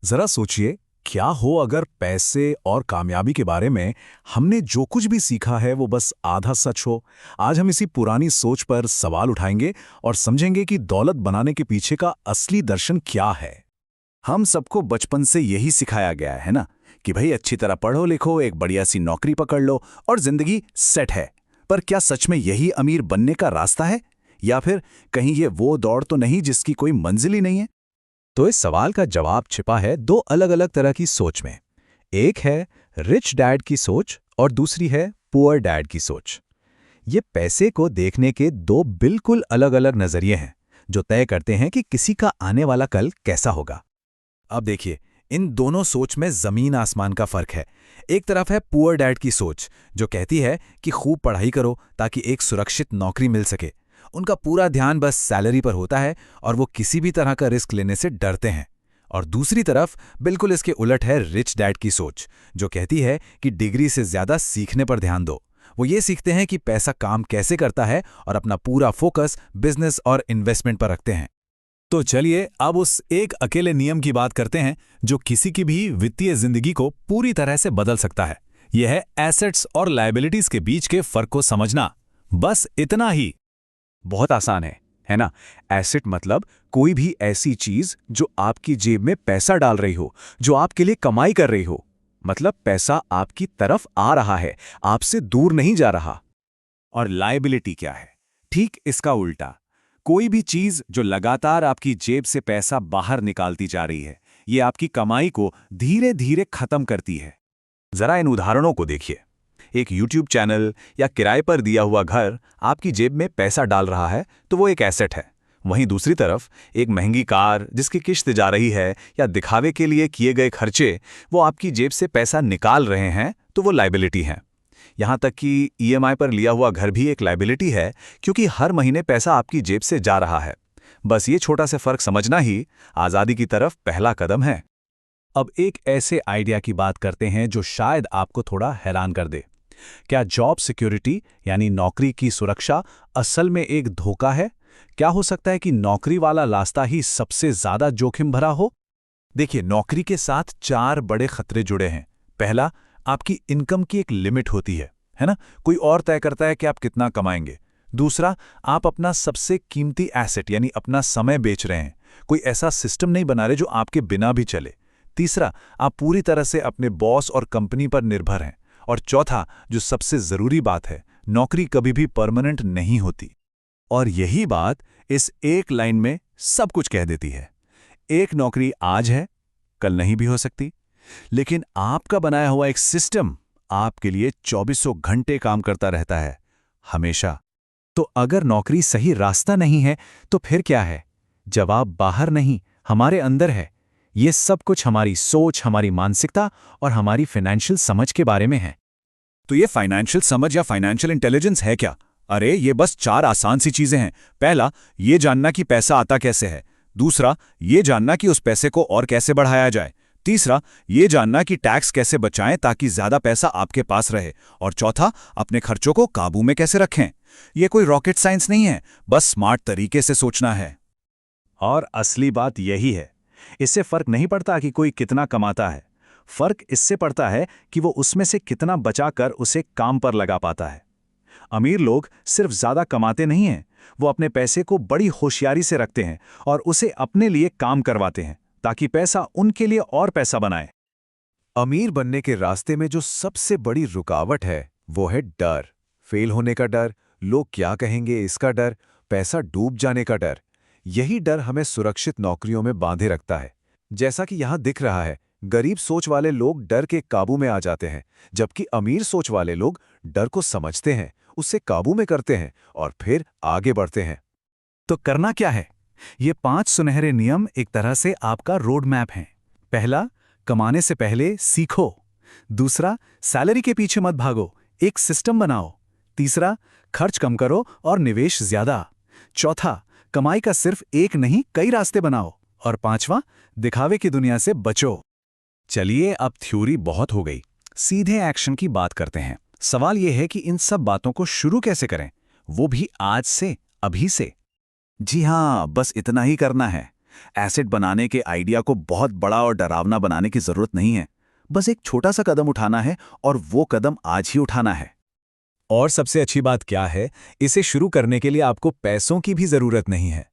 जरा सोचिए, क्या हो अगर पैसे और कामयाबी के बारे में हमने जो कुछ भी सीखा है वो बस आधा सच हो। आज हम इसी पुरानी सोच पर सवाल उठाएंगे और समझेंगे कि दौलत बनाने के पीछे का असली दर्शन क्या है। हम सबको बचपन से यही सिखाया गया है ना कि भाई अच्छी तरह पढ़ो लिखो, एक बढ़िया सी नौकरी पकड़ लो और जिंदगी सेट है। पर क्या सच में यही अमीर बनने का रास्ता है, या फिर कहीं ये वो दौड़ तो नहीं जिसकी कोई मंजिल ही नहीं है? तो इस सवाल का जवाब छिपा है दो अलग अलग तरह की सोच में। एक है रिच डैड की सोच और दूसरी है पुअर डैड की सोच। ये पैसे को देखने के दो बिल्कुल अलग अलग नजरिए हैं जो तय करते हैं कि किसी का आने वाला कल कैसा होगा। अब देखिए, इन दोनों सोच में जमीन आसमान का फर्क है। एक तरफ है पुअर डैड की सोच, जो कहती है कि खूब पढ़ाई करो ताकि एक सुरक्षित नौकरी मिल सके। उनका पूरा ध्यान बस सैलरी पर होता है और वो किसी भी तरह का रिस्क लेने से डरते हैं। और दूसरी तरफ बिल्कुल इसके उलट है रिच डैड की सोच, जो कहती है कि डिग्री से ज्यादा सीखने पर ध्यान दो। वो ये सीखते हैं कि पैसा काम कैसे करता है और अपना पूरा फोकस बिजनेस और इन्वेस्टमेंट पर रखते हैं। तो चलिए अब उस एक अकेले नियम की बात करते हैं जो किसी की भी वित्तीय जिंदगी को पूरी तरह से बदल सकता है। यह है एसेट्स और लायबिलिटीज के बीच के फर्क को समझना। बस इतना ही। बहुत आसान है ना? एसेट मतलब कोई भी ऐसी चीज जो आपकी जेब में पैसा डाल रही हो, जो आपके लिए कमाई कर रही हो। मतलब पैसा आपकी तरफ आ रहा है, आपसे दूर नहीं जा रहा। और लायबिलिटी क्या है? ठीक इसका उल्टा। कोई भी चीज जो लगातार आपकी जेब से पैसा बाहर निकालती जा रही है, ये आपकी कमाई को धीरे धीरे खत्म करती है। जरा इन उदाहरणों को देखिए। एक YouTube चैनल या किराए पर दिया हुआ घर आपकी जेब में पैसा डाल रहा है, तो वो एक एसेट है। वहीं दूसरी तरफ एक महंगी कार जिसकी किश्त जा रही है या दिखावे के लिए किए गए खर्चे वो आपकी जेब से पैसा निकाल रहे हैं, तो वो लायबिलिटी है। यहाँ तक कि EMI पर लिया हुआ घर भी एक लायबिलिटी है, क्योंकि हर महीने पैसा आपकी जेब से जा रहा है। बस ये छोटा सा फर्क समझना ही आज़ादी की तरफ पहला कदम है। अब एक ऐसे आइडिया की बात करते हैं जो शायद आपको थोड़ा हैरान कर दे। क्या जॉब सिक्योरिटी यानी नौकरी की सुरक्षा असल में एक धोखा है? क्या हो सकता है कि नौकरी वाला रास्ता ही सबसे ज्यादा जोखिम भरा हो? देखिए, नौकरी के साथ 4 बड़े खतरे जुड़े हैं। पहला, आपकी इनकम की एक लिमिट होती है ना? कोई और तय करता है कि आप कितना कमाएंगे। दूसरा, आप अपना सबसे कीमती एसेट यानी अपना समय बेच रहे हैं। कोई ऐसा सिस्टम नहीं बना रहे जो आपके बिना भी चले। तीसरा, आप पूरी तरह से अपने बॉस और कंपनी पर निर्भर हैं। और चौथा, जो सबसे जरूरी बात है, नौकरी कभी भी परमानेंट नहीं होती। और यही बात इस एक लाइन में सब कुछ कह देती है। एक नौकरी आज है, कल नहीं भी हो सकती, लेकिन आपका बनाया हुआ एक सिस्टम आपके लिए 24 घंटे काम करता रहता है, हमेशा। तो अगर नौकरी सही रास्ता नहीं है तो फिर क्या है? जवाब बाहर नहीं, हमारे अंदर है। ये सब कुछ हमारी सोच, हमारी मानसिकता और हमारी फाइनेंशियल समझ के बारे में है। तो ये फाइनेंशियल समझ या फाइनेंशियल इंटेलिजेंस है क्या? अरे ये बस 4 आसान सी चीजें हैं। पहला, ये जानना कि पैसा आता कैसे है। दूसरा, ये जानना कि उस पैसे को और कैसे बढ़ाया जाए। तीसरा, ये जानना कि टैक्स कैसे बचाएं ताकि ज्यादा पैसा आपके पास रहे। और चौथा, अपने खर्चों को काबू में कैसे रखें। ये कोई रॉकेट साइंस नहीं है, बस स्मार्ट तरीके से सोचना है। और असली बात यही है, इससे फर्क नहीं पड़ता कि कोई कितना कमाता है। फर्क इससे पड़ता है कि वो उसमें से कितना बचाकर उसे काम पर लगा पाता है। अमीर लोग सिर्फ ज्यादा कमाते नहीं हैं, वो अपने पैसे को बड़ी होशियारी से रखते हैं और उसे अपने लिए काम करवाते हैं ताकि पैसा उनके लिए और पैसा बनाए। अमीर बनने के रास्ते में जो सबसे बड़ी रुकावट है वो है डर। फेल होने का डर, लोग क्या कहेंगे इसका डर, पैसा डूब जाने का डर। यही डर हमें सुरक्षित नौकरियों में बांधे रखता है। जैसा कि यहां दिख रहा है, गरीब सोच वाले लोग डर के काबू में आ जाते हैं, जबकि अमीर सोच वाले लोग डर को समझते हैं, उससे काबू में करते हैं और फिर आगे बढ़ते हैं। तो करना क्या है? ये 5 सुनहरे नियम एक तरह से आपका रोड मैप हैं। पहला, कमाने से पहले सीखो। दूसरा, सैलरी के पीछे मत भागो, एक सिस्टम बनाओ। तीसरा, खर्च कम करो और निवेश ज्यादा। चौथा, कमाई का सिर्फ एक नहीं कई रास्ते बनाओ। और पांचवा, दिखावे की दुनिया से बचो। चलिए अब थ्योरी बहुत हो गई, सीधे एक्शन की बात करते हैं। सवाल यह है कि इन सब बातों को शुरू कैसे करें, वो भी आज से, अभी से। जी हाँ, बस इतना ही करना है। एसेट बनाने के आइडिया को बहुत बड़ा और डरावना बनाने की जरूरत नहीं है। बस एक छोटा सा कदम उठाना है और वो कदम आज ही उठाना है। और सबसे अच्छी बात क्या है, इसे शुरू करने के लिए आपको पैसों की भी जरूरत नहीं है।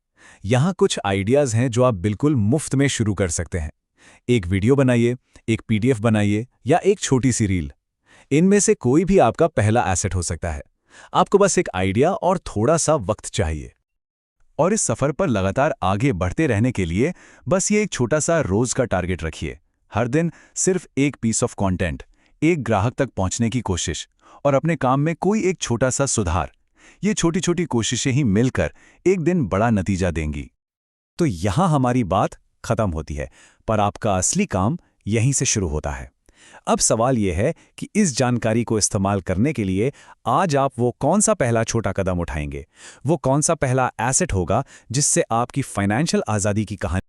यहाँ कुछ आइडियाज हैं जो आप बिल्कुल मुफ्त में शुरू कर सकते हैं। एक वीडियो बनाइए, एक पीडीएफ बनाइए या एक छोटी सी रील। इनमें से कोई भी आपका पहला एसेट हो सकता है। आपको बस एक आइडिया और थोड़ा सा वक्त चाहिए। और इस सफर पर लगातार आगे बढ़ते रहने के लिए बस ये एक छोटा सा रोज का टारगेट रखिए। हर दिन सिर्फ एक पीस ऑफ कंटेंट, एक ग्राहक तक पहुंचने की कोशिश और अपने काम में कोई एक छोटा सा सुधार। ये छोटी छोटी कोशिशें ही मिलकर एक दिन बड़ा नतीजा देंगी। तो यहां हमारी बात खत्म होती है, पर आपका असली काम यहीं से शुरू होता है। अब सवाल यह है कि इस जानकारी को इस्तेमाल करने के लिए आज आप वो कौन सा पहला छोटा कदम उठाएंगे, वो कौन सा पहला एसेट होगा जिससे आपकी फाइनेंशियल आज़ादी की कहानी